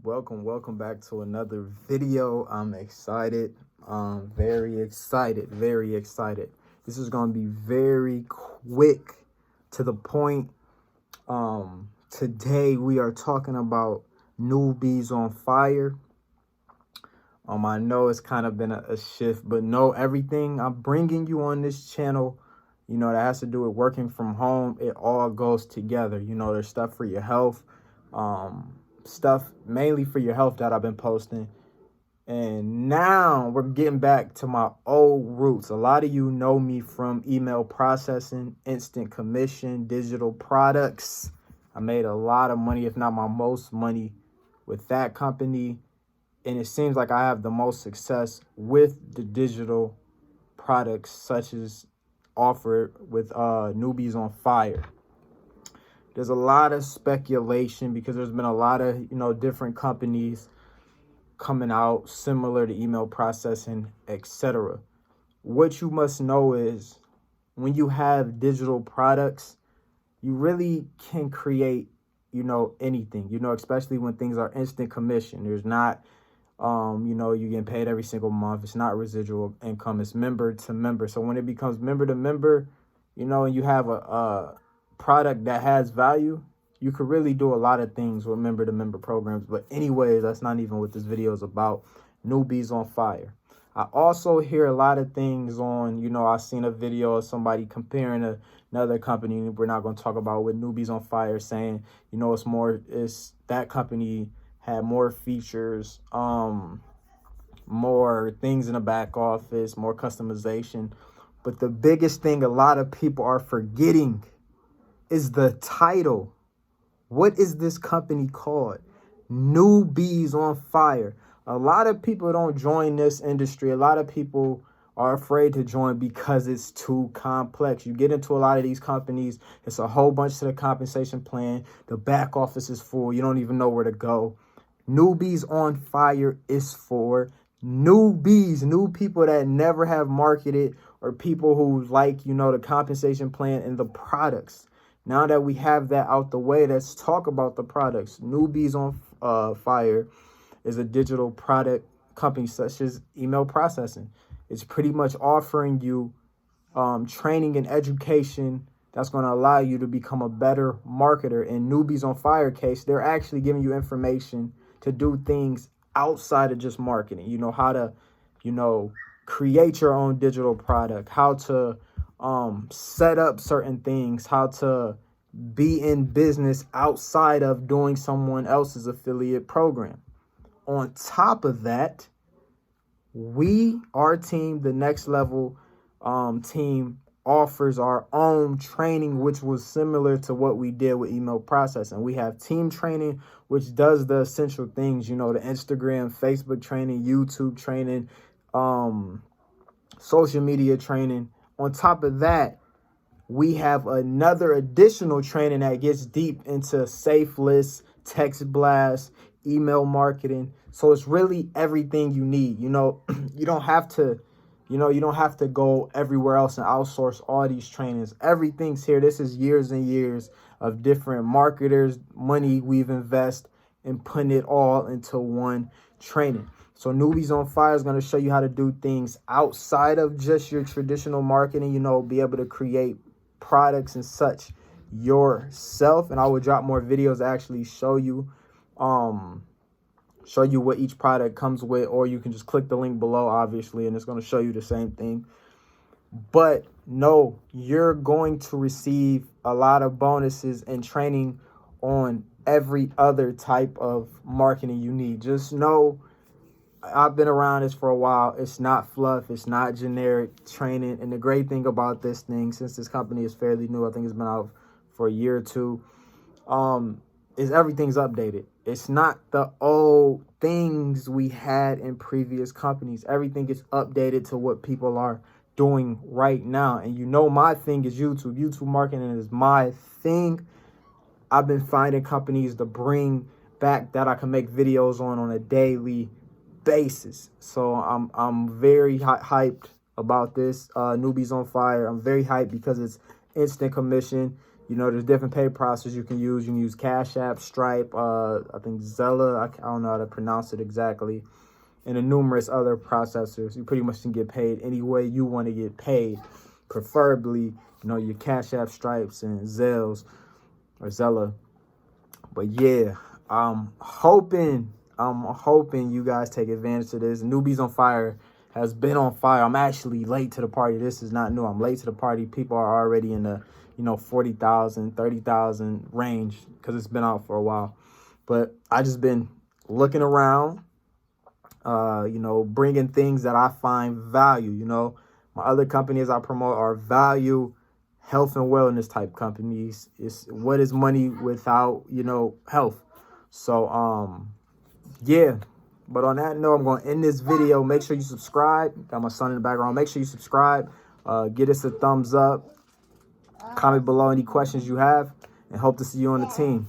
Welcome back to another video. I'm excited. Very excited. This is gonna be very quick to the point. Today we are talking about Newbies on Fire. I know it's kind of been a shift, but no, everything I'm bringing you on this channel, that has to do with working from home, it all goes together. There's stuff for your health, stuff mainly for your health that I've been posting. And now we're getting back to my old roots. A lot of you know me from email processing, instant commission, digital products. I made a lot of money, if not my most money, with that company. And it seems like I have the most success with the digital products such as offered with Newbies on Fire. There's a lot of speculation because there's been a lot of, different companies coming out similar to email processing, etc. What you must know is when you have digital products, you really can create, anything, especially when things are instant commission. There's not, you get paid every single month. It's not residual income. It's member to member. So when it becomes member to member, and you have a product that has value, you could really do a lot of things with member to member programs. But anyways, that's not even what this video is about. Newbies on Fire. I also hear a lot of things on, I've seen a video of somebody comparing another company we're not going to talk about with Newbies on Fire, saying, it's that company had more features, more things in the back office, more customization. But the biggest thing a lot of people are forgetting is the title. What is this company called? Newbies on Fire. A lot of people don't join this industry. A lot of people are afraid to join because it's too complex. You get into a lot of these companies, it's a whole bunch to the compensation plan. The back office is full. You don't even know where to go. Newbies on Fire is for newbies, new people that never have marketed, or people who like, the compensation plan and the products. Now that we have that out the way, let's talk about the products. Newbies on Fire is a digital product company such as email processing. It's pretty much offering you training and education that's going to allow you to become a better marketer. In Newbies on Fire case, they're actually giving you information to do things outside of just marketing. How to, create your own digital product, how to set up certain things, how to be in business outside of doing someone else's affiliate program. On top of that, our team, the Next Level team, offers our own training, which was similar to what we did with email processing. We have team training, which does the essential things, the Instagram, Facebook training, YouTube training, social media training. On top of that, we have another additional training that gets deep into safe lists, text blasts, email marketing. So it's really everything you need. You don't have to, you don't have to go everywhere else and outsource all these trainings. Everything's here. This is years and years of different marketers, money we've invested in putting it all into one training. So Newbies on Fire is going to show you how to do things outside of just your traditional marketing, be able to create products and such yourself. And I will drop more videos to actually show you what each product comes with, or you can just click the link below, obviously, and it's going to show you the same thing. But no, you're going to receive a lot of bonuses and training on every other type of marketing you need. Just know, I've been around this for a while. It's not fluff. It's not generic training. And the great thing about this thing, since this company is fairly new, I think it's been out for a year or two, is everything's updated. It's not the old things we had in previous companies. Everything is updated to what people are doing right now. And my thing is YouTube. YouTube marketing is my thing. I've been finding companies to bring back that I can make videos on a daily basis. So I'm very hyped about this Newbies on Fire. I'm very hyped because it's instant commission. You know, there's different pay processors you can use. You can use Cash App, Stripe, I think Zella. I don't know how to pronounce it exactly. And the numerous other processors. You pretty much can get paid any way you want to get paid. Preferably, you know, your Cash App, Stripes, and Zells or Zella. But yeah, I'm hoping you guys take advantage of this. Newbies on Fire has been on fire. I'm actually late to the party. This is not new. I'm late to the party. People are already in the, you know, 40,000, 30,000 range because it's been out for a while. But I just been looking around, you know, bringing things that I find value. You know, my other companies I promote are value, health and wellness type companies. It's what is money without, you know, health. So, yeah. But on that note, I'm going to end this video. Make sure you subscribe. Got my son in the background. Make sure you subscribe. Get us a thumbs up. Comment below any questions you have. And hope to see you on the team.